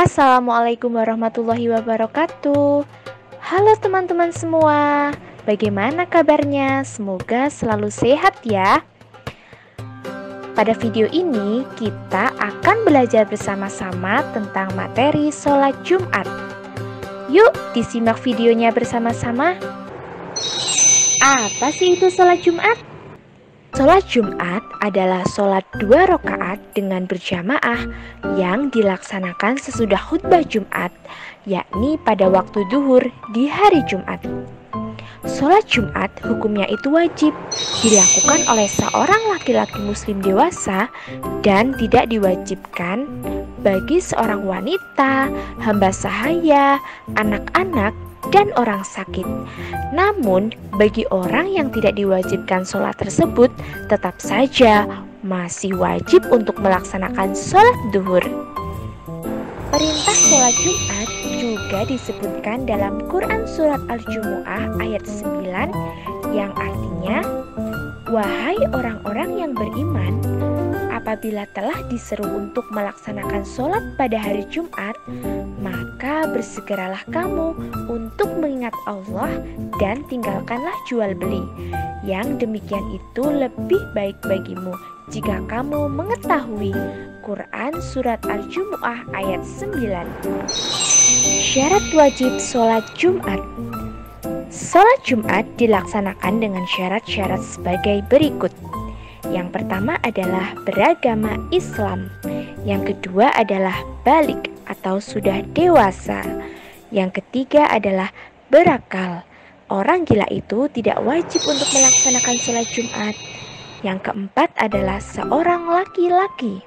Assalamualaikum warahmatullahi wabarakatuh. Halo teman-teman semua, bagaimana kabarnya? Semoga selalu sehat ya. Pada video ini kita akan belajar bersama-sama tentang materi sholat Jumat. Yuk disimak videonya bersama-sama. Apa sih itu sholat Jumat? Sholat Jumat adalah sholat 2 rakaat dengan berjamaah yang dilaksanakan sesudah khutbah Jumat, yakni pada waktu zuhur di hari Jumat. Sholat Jumat hukumnya itu wajib dilakukan oleh seorang laki-laki muslim dewasa dan tidak diwajibkan bagi seorang wanita, hamba sahaya, anak-anak, dan orang sakit. Namun, bagi orang yang tidak diwajibkan sholat tersebut, tetap saja masih wajib untuk melaksanakan sholat duhur. Perintah sholat Jumat juga disebutkan dalam Quran Surat Al-Jumu'ah ayat 9 yang artinya, "Wahai orang-orang yang beriman, apabila telah diseru untuk melaksanakan sholat pada hari Jumat, maka bersegeralah kamu untuk mengingat Allah dan tinggalkanlah jual beli. Yang demikian itu lebih baik bagimu jika kamu mengetahui." Quran Surat Al-Jumu'ah ayat 9. Syarat wajib sholat Jumat. Sholat Jumat dilaksanakan dengan syarat-syarat sebagai berikut. Yang pertama adalah beragama Islam. Yang kedua adalah balik atau sudah dewasa. Yang ketiga adalah berakal. Orang gila itu tidak wajib untuk melaksanakan sholat Jumat. Yang keempat adalah seorang laki-laki.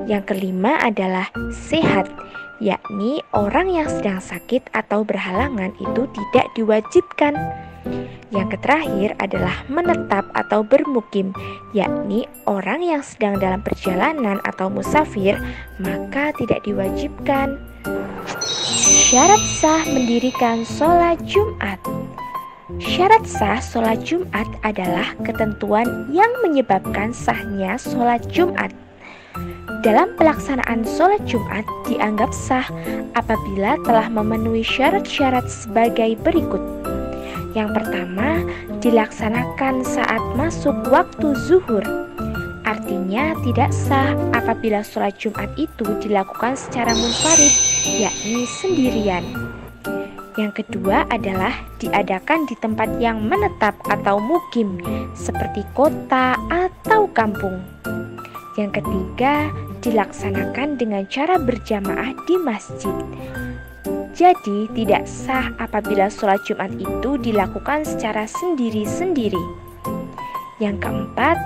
Yang kelima adalah sehat, yakni orang yang sedang sakit atau berhalangan itu tidak diwajibkan. Yang terakhir adalah menetap atau bermukim, yakni orang yang sedang dalam perjalanan atau musafir, maka tidak diwajibkan. Syarat sah mendirikan sholat Jumat. Syarat sah sholat Jumat adalah ketentuan yang menyebabkan sahnya sholat Jumat. Dalam pelaksanaan sholat Jumat dianggap sah apabila telah memenuhi syarat-syarat sebagai berikut. Yang pertama, dilaksanakan saat masuk waktu zuhur. Artinya tidak sah apabila sholat Jumat itu dilakukan secara munfarid, yakni sendirian. Yang kedua adalah diadakan di tempat yang menetap atau mukim, seperti kota atau kampung. Yang ketiga, dilaksanakan dengan cara berjamaah di masjid. Jadi tidak sah apabila sholat Jumat itu dilakukan secara sendiri-sendiri. Yang keempat,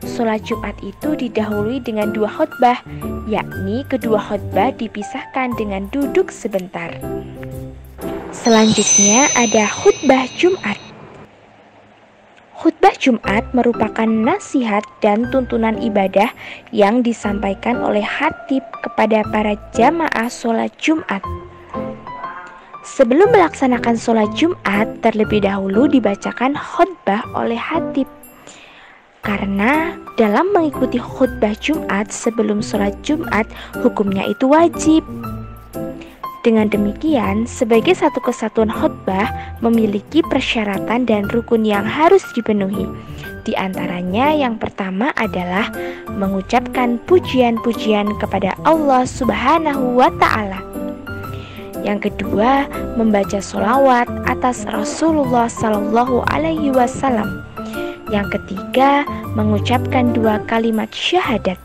sholat Jumat itu didahului dengan 2 khutbah, yakni kedua khutbah dipisahkan dengan duduk sebentar. Selanjutnya ada khutbah Jumat. Khutbah Jumat merupakan nasihat dan tuntunan ibadah yang disampaikan oleh khatib kepada para jamaah sholat Jumat. Sebelum melaksanakan sholat Jumat, terlebih dahulu dibacakan khutbah oleh khatib. Karena dalam mengikuti khutbah Jumat sebelum sholat Jumat, hukumnya itu wajib. Dengan demikian, sebagai satu kesatuan khutbah memiliki persyaratan dan rukun yang harus dipenuhi. Di antaranya yang pertama adalah mengucapkan pujian-pujian kepada Allah Subhanahu wa Ta'ala. Yang kedua, membaca sholawat atas Rasulullah Sallallahu Alaihi Wasallam. Yang ketiga, mengucapkan 2 kalimat syahadat.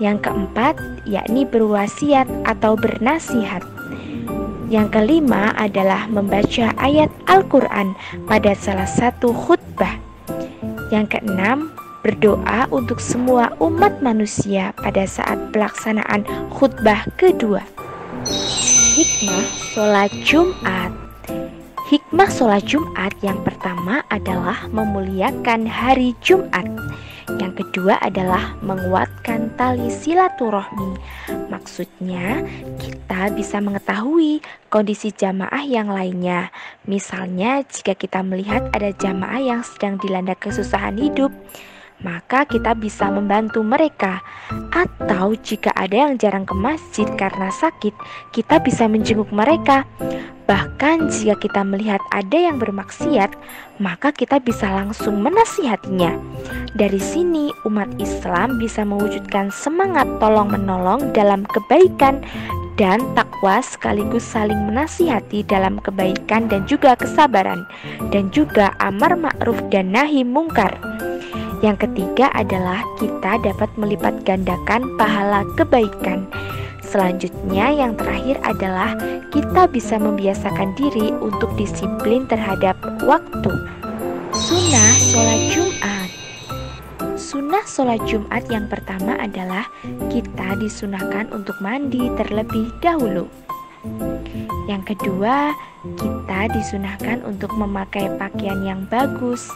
Yang keempat, yakni berwasiat atau bernasihat. Yang kelima adalah membaca ayat Al-Quran pada salah satu khutbah. Yang keenam, berdoa untuk semua umat manusia pada saat pelaksanaan khutbah kedua. Hikmah sholat Jumat. Hikmah sholat Jumat yang pertama adalah memuliakan hari Jumat. Yang kedua adalah menguatkan tali silaturahmi. Maksudnya, kita bisa mengetahui kondisi jamaah yang lainnya. Misalnya, jika kita melihat ada jamaah yang sedang dilanda kesusahan hidup, maka kita bisa membantu mereka. Atau jika ada yang jarang ke masjid karena sakit, kita bisa menjenguk mereka. Bahkan jika kita melihat ada yang bermaksiat, maka kita bisa langsung menasihatinya. Dari sini umat Islam bisa mewujudkan semangat tolong-menolong dalam kebaikan dan takwa, sekaligus saling menasihati dalam kebaikan dan juga kesabaran, dan juga amar ma'ruf dan nahi mungkar. Yang ketiga adalah kita dapat melipat gandakan pahala kebaikan. Selanjutnya yang terakhir adalah kita bisa membiasakan diri untuk disiplin terhadap waktu. Sunnah sholat Jumat. Sunnah sholat Jumat yang pertama adalah kita disunahkan untuk mandi terlebih dahulu. Yang kedua, kita disunahkan untuk memakai pakaian yang bagus,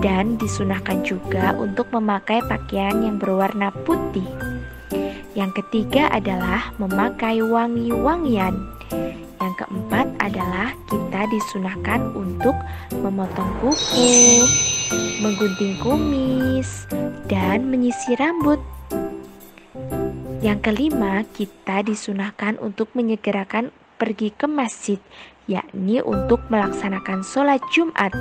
dan disunahkan juga untuk memakai pakaian yang berwarna putih. Yang ketiga adalah memakai wangi-wangian. Yang keempat adalah kita disunahkan untuk memotong kuku, menggunting kumis, dan menyisir rambut. Yang kelima, kita disunahkan untuk menyegerakan pergi ke masjid, yakni untuk melaksanakan sholat Jumat.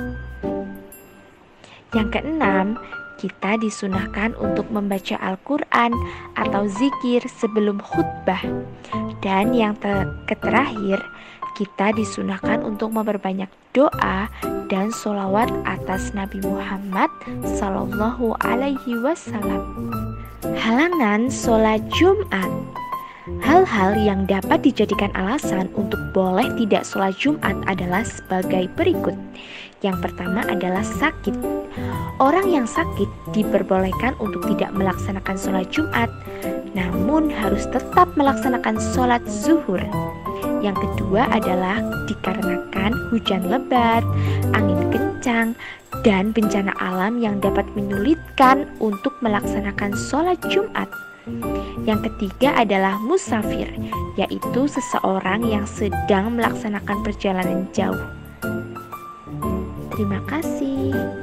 Yang keenam, kita disunahkan untuk membaca Al-Quran atau zikir sebelum khutbah. Dan yang terakhir, kita disunahkan untuk memperbanyak doa dan sholawat atas Nabi Muhammad Sallallahu Alaihi Wasallam. Halangan sholat Jumat. Hal-hal yang dapat dijadikan alasan untuk boleh tidak sholat Jumat adalah sebagai berikut. Yang pertama adalah sakit. Orang yang sakit diperbolehkan untuk tidak melaksanakan sholat Jumat, namun harus tetap melaksanakan sholat zuhur. Yang kedua adalah dikarenakan hujan lebat, angin kencang, dan bencana alam yang dapat menyulitkan untuk melaksanakan sholat Jumat. Yang ketiga adalah musafir, yaitu seseorang yang sedang melaksanakan perjalanan jauh. Terima kasih.